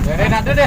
Đây đặt đi.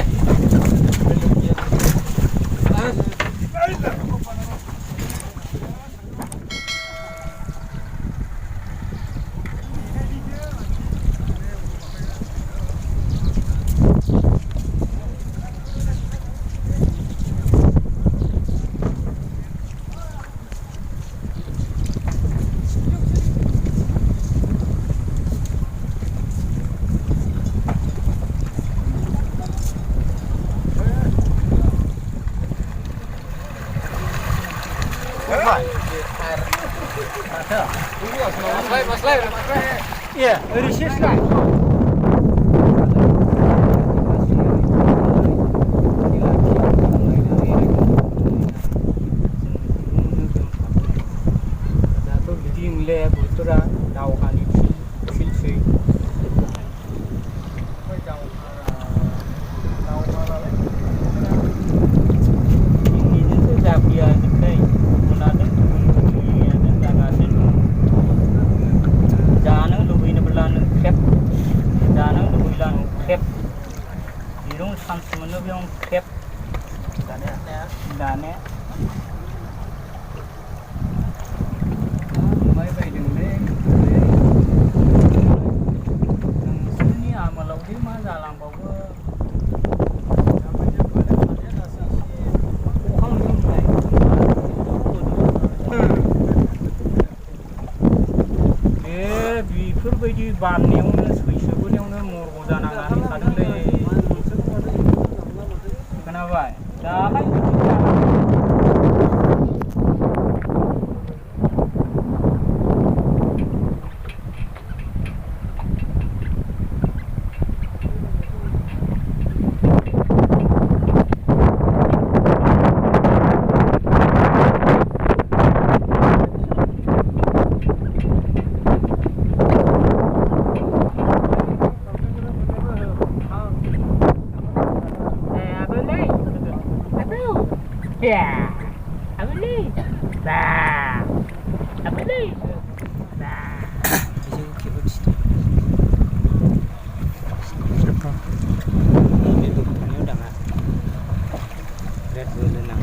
Mas Lai. Iya, reses lah. Satu bikin le butura dawakan itu filsi. Ini tu Zabia kita. Irung samsung yang krep, dane. Mai bai deng le. Sini amalau di mana jalan bawa. बेफोरबायदि बाननायावनो सैसोबोनायावनो मरग' जानांनानै थादोंलै खोनाबाय दालाय ya, apa ni? Nah, apa ni? Nah, ini udah nggak? Red Bull nang.